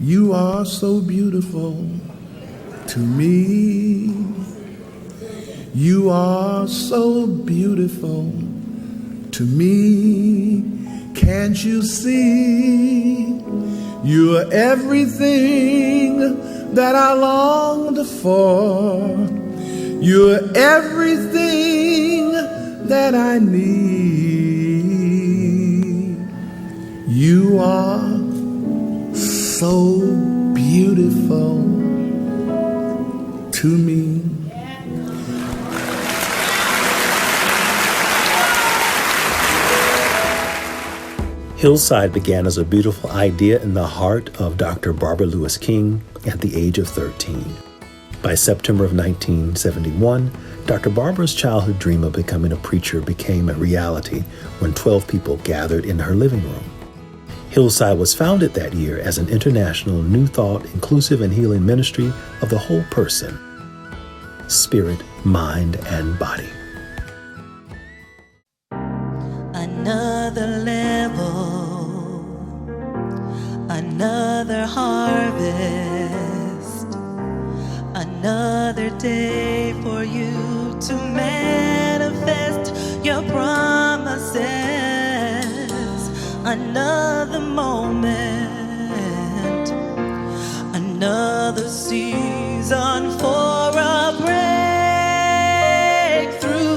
You are so beautiful to me. You are so beautiful to me. Can't you see? You're everything that I longed for. You're everything that I need. You are so beautiful to me. Hillside began as a beautiful idea in the heart of Dr. Barbara Lewis King at the age of 13. By September of 1971, Dr. Barbara's childhood dream of becoming a preacher became a reality when 12 people gathered in her living room. Hillside was founded that year as an international New Thought, inclusive and healing ministry of the whole person, spirit, mind, and body. Another level, another harvest, another day for you to manifest your promises, another moment, another season for a breakthrough.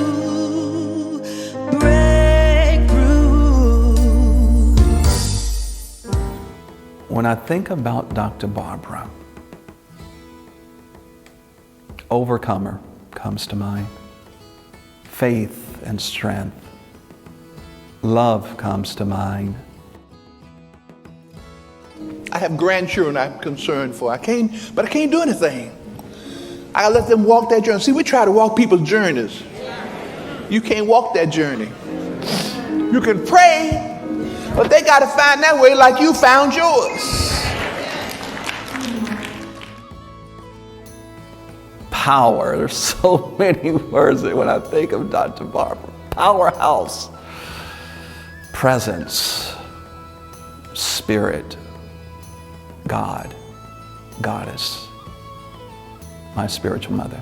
When I think about Dr. Barbara, overcomer comes to mind. Faith and strength. Love comes to mind. I have grandchildren I'm concerned for. But I can't do anything. I let them walk that journey. See, we try to walk people's journeys. You can't walk that journey. You can pray, but they got to find that way like you found yours. Power. There's so many words that when I think of Dr. Barbara. Powerhouse. Presence. Spirit. God. Goddess. My spiritual mother.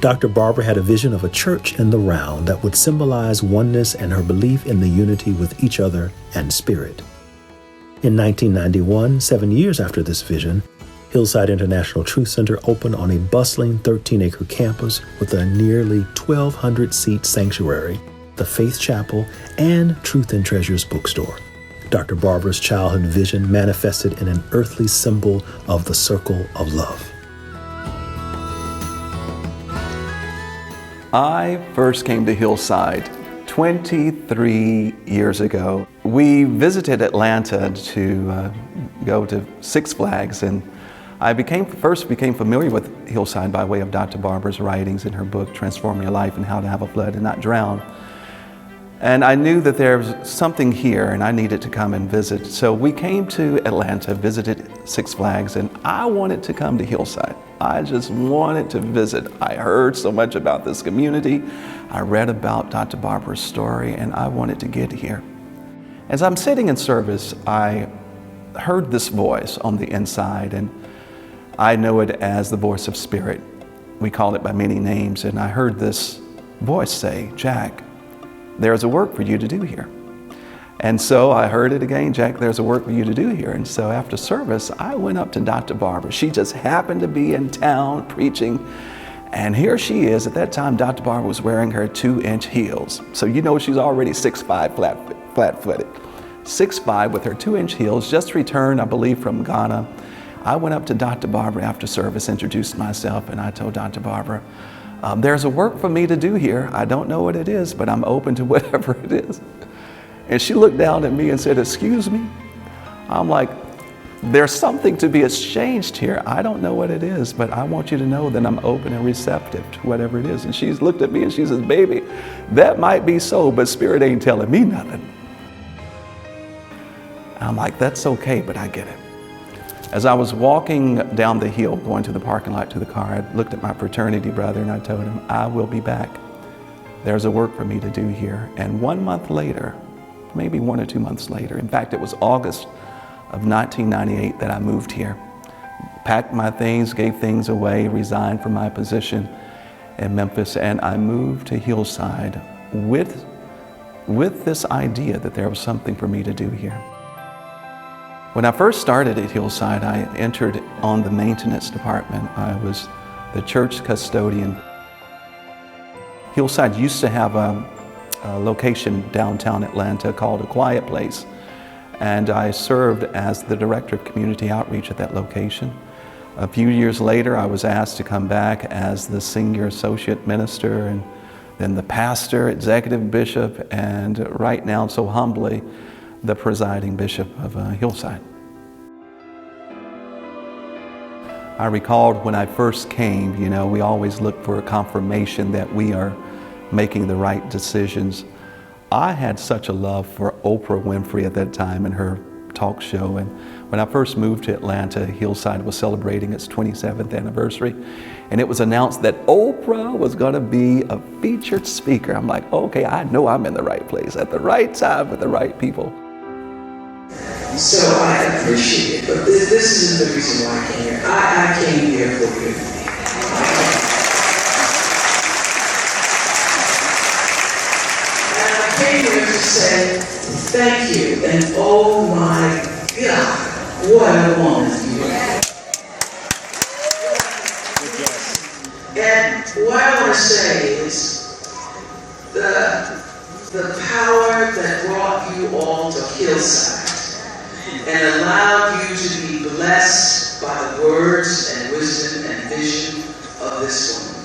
Dr. Barbara had a vision of a church in the round that would symbolize oneness and her belief in the unity with each other and spirit. In 1991, 7 years after this vision, Hillside International Truth Center opened on a bustling 13-acre campus with a nearly 1,200-seat sanctuary, the Faith Chapel, and Truth and Treasures bookstore. Dr. Barbara's childhood vision manifested in an earthly symbol of the circle of love. I first came to Hillside 23 years ago. We visited Atlanta to go to Six Flags, and I first became familiar with Hillside by way of Dr. Barbara's writings in her book, Transform Your Life and How to Have a Flood and Not Drown. And I knew that there was something here and I needed to come and visit. So we came to Atlanta, visited Six Flags, and I wanted to come to Hillside. I just wanted to visit. I heard so much about this community. I read about Dr. Barbara's story, and I wanted to get here. As I'm sitting in service, I heard this voice on the inside, and I know it as the voice of spirit. We call it by many names, and I heard this voice say, "Jack, there's a work for you to do here." And so I heard it again, "Jack, there's a work for you to do here." And so after service, I went up to Dr. Barbara. She just happened to be in town preaching. And here she is. At that time, Dr. Barbara was wearing her 2-inch heels. So you know she's already 6'5", flat-footed. 6'5" with her 2-inch heels, just returned, I believe, from Ghana. I went up to Dr. Barbara after service, introduced myself, and I told Dr. Barbara, "There's a work for me to do here. I don't know what it is, but I'm open to whatever it is." And she looked down at me and said, "Excuse me?" I'm like, "There's something to be exchanged here. I don't know what it is, but I want you to know that I'm open and receptive to whatever it is." And she's looked at me and she says, "Baby, that might be so, but Spirit ain't telling me nothing." And I'm like, "That's okay, but I get it." As I was walking down the hill, going to the parking lot to the car, I looked at my fraternity brother and I told him, "I will be back. There's a work for me to do here." And 1 month later, maybe 1 or 2 months later. In fact, it was August of 1998 that I moved here. Packed my things, gave things away, resigned from my position in Memphis, and I moved to Hillside with this idea that there was something for me to do here. When I first started at Hillside, I entered on the maintenance department. I was the church custodian. Hillside used to have a location downtown Atlanta called A Quiet Place, and I served as the director of community outreach at that location. A few years later, I was asked to come back as the senior associate minister, and then the pastor, executive bishop, and right now, so humbly, the presiding bishop of Hillside. I recalled when I first came, you know, we always look for a confirmation that we are making the right decisions. I had such a love for Oprah Winfrey at that time and her talk show. And when I first moved to Atlanta, Hillside was celebrating its 27th anniversary. And it was announced that Oprah was going to be a featured speaker. I'm like, okay, I know I'm in the right place at the right time with the right people. So I appreciate it, but this isn't the reason why I came here. I came here for you. And I came here to say thank you, and oh my God, what a woman you are. And what I want to say is the power that brought you all to Hillside and allowed you to be blessed by the words and wisdom and vision of this woman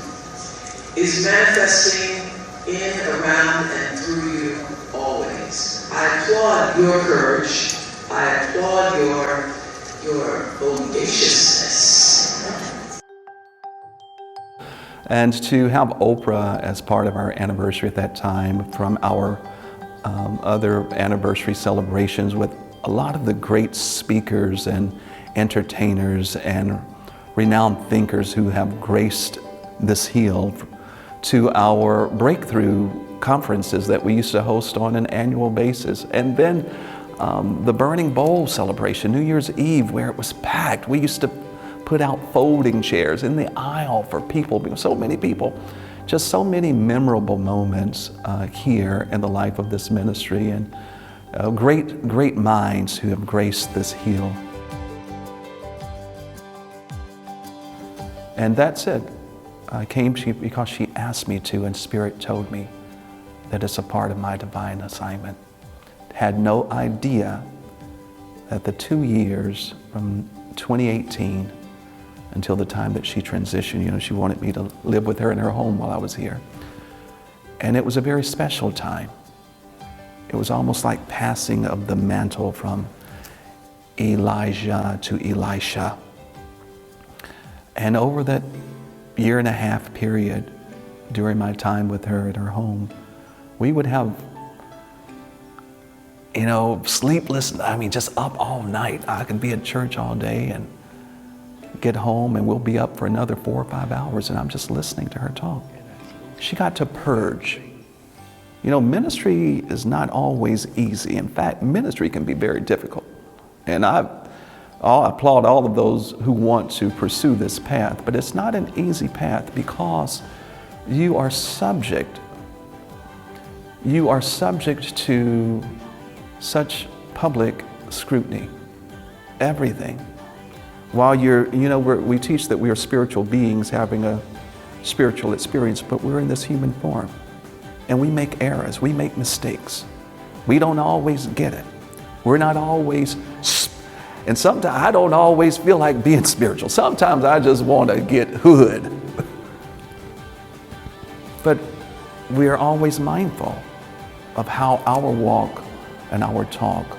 is manifesting in, around, and through you always. I applaud your courage. I applaud your audaciousness. And to have Oprah as part of our anniversary at that time, from our other anniversary celebrations with a lot of the great speakers and entertainers and renowned thinkers who have graced this hill, to our breakthrough conferences that we used to host on an annual basis. And then the Burning Bowl celebration, New Year's Eve, where it was packed. We used to put out folding chairs in the aisle for people, so many people. Just so many memorable moments here in the life of this ministry, and great minds who have graced this hill. And that's it. I came because she asked me to, and Spirit told me that it's a part of my divine assignment. Had no idea that the 2 years from 2018 until the time that she transitioned, you know, she wanted me to live with her in her home while I was here. And it was a very special time. It was almost like passing of the mantle from Elijah to Elisha. And over that 1.5 year period, during my time with her at her home, we would have, you know, sleepless, just up all night. I could be at church all day and get home and we'll be up for another 4 or 5 hours, and I'm just listening to her talk. She got to purge. You know, ministry is not always easy. In fact, ministry can be very difficult. And I applaud all of those who want to pursue this path, but it's not an easy path because you are subject to such public scrutiny. Everything. While we teach that we are spiritual beings having a spiritual experience, but we're in this human form. And we make errors, we make mistakes. We don't always get it. We're not always, and sometimes I don't always feel like being spiritual. Sometimes I just want to get hood. But we are always mindful of how our walk and our talk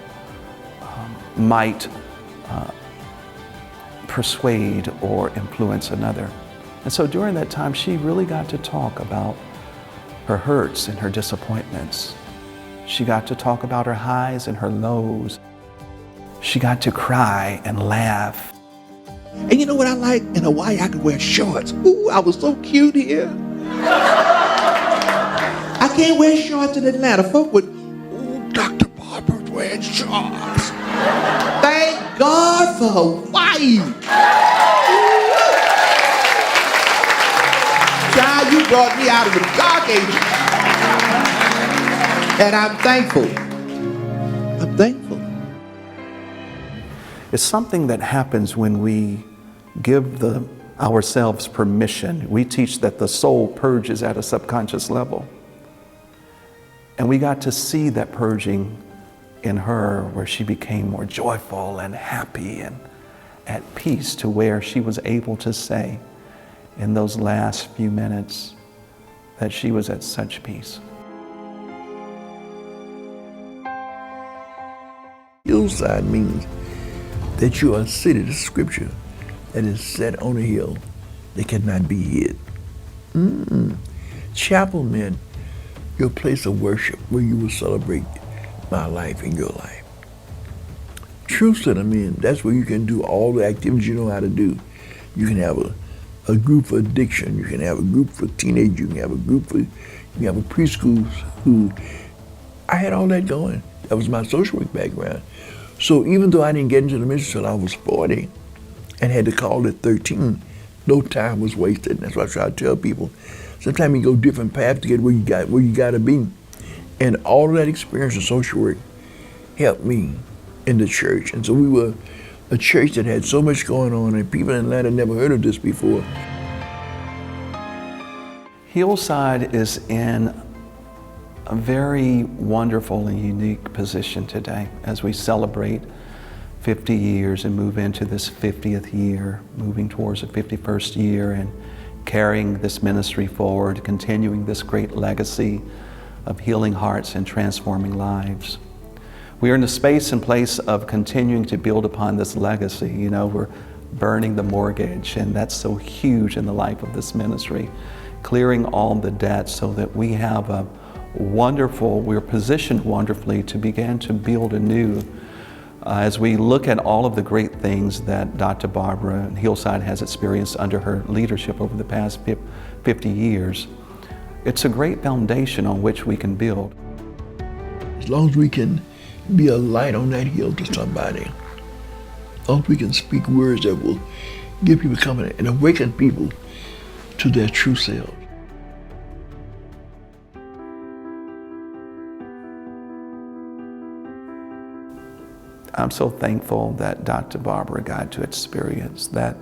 might persuade or influence another. And so during that time, she really got to talk about her hurts and her disappointments. She got to talk about her highs and her lows. She got to cry and laugh. And you know what I like? In Hawaii, I could wear shorts. Ooh, I was so cute here. I can't wear shorts in Atlanta. Folk would, ooh, Dr. Bomar. Prince Charles. Thank God for Hawaii. Child, you brought me out of the dark ages. And I'm thankful. I'm thankful. It's something that happens when we give ourselves permission. We teach that the soul purges at a subconscious level. And we got to see that purging in her, where she became more joyful and happy and at peace, to where she was able to say in those last few minutes that she was at such peace. Hillside means that you are a city, the scripture, that is set on a hill that cannot be hid. Chapel meant your place of worship where you will celebrate my life and your life. Truth Center means that's where you can do all the activities you know how to do. You can have a group for addiction, you can have a group for teenagers, you can have a group for, you can have a preschool who, I had all that going. That was my social work background. So even though I didn't get into the ministry until I was 40 and had to call at 13, no time was wasted. And that's why I try to tell people, sometimes you go different paths to get where you got to be. And all of that experience in social work helped me in the church. And so we were a church that had so much going on, and people in Atlanta never heard of this before. Hillside is in a very wonderful and unique position today as we celebrate 50 years and move into this 50th year, moving towards the 51st year, and carrying this ministry forward, continuing this great legacy of healing hearts and transforming lives. We are in the space and place of continuing to build upon this legacy. You know, we're burning the mortgage, and that's so huge in the life of this ministry, clearing all the debts so that we have a wonderful, we're positioned wonderfully to begin to build anew. As we look at all of the great things that Dr. Barbara and Hillside has experienced under her leadership over the past 50 years, it's a great foundation on which we can build. As long as we can be a light on that hill to somebody, as long as we can speak words that will give people comfort and awaken people to their true selves. I'm so thankful that Dr. Barbara got to experience that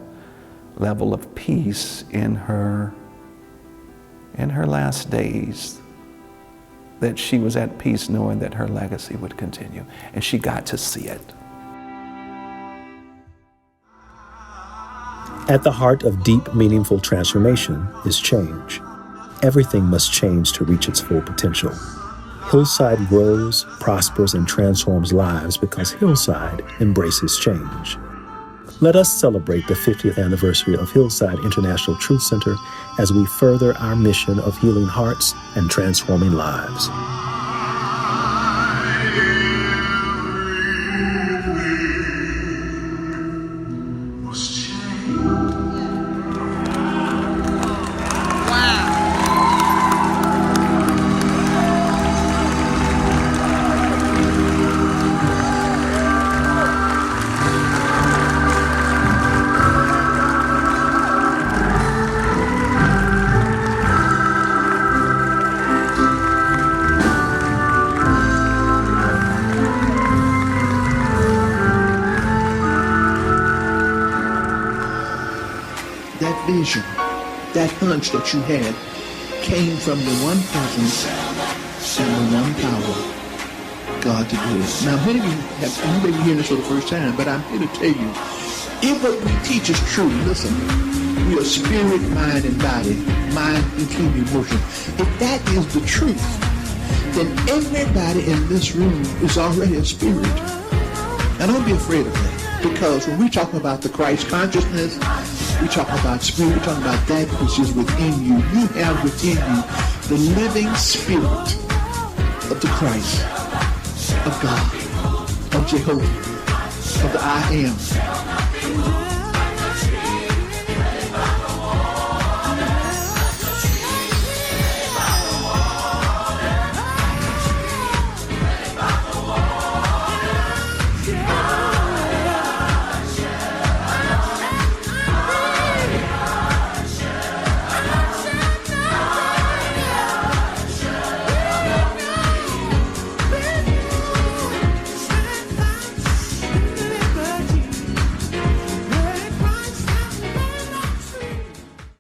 level of peace in her last days, that she was at peace knowing that her legacy would continue, and she got to see it. At the heart of deep, meaningful transformation is change. Everything must change to reach its full potential. Hillside grows, prospers, and transforms lives because Hillside embraces change. Let us celebrate the 50th anniversary of Hillside International Truth Center as we further our mission of healing hearts and transforming lives. That vision, that hunch that you had came from the one presence and the one power, God to do it. Now, many of you may be hearing this for the first time, but I'm here to tell you, if what we teach is true, listen, we are spirit, mind, and body, mind including emotion. If that is the truth, then everybody in this room is already a spirit. Now, don't be afraid of that, because when we talk about the Christ consciousness, we talk about spirit, we talk about that which is within you. You have within you the living spirit of the Christ, of God, of Jehovah, of the I Am.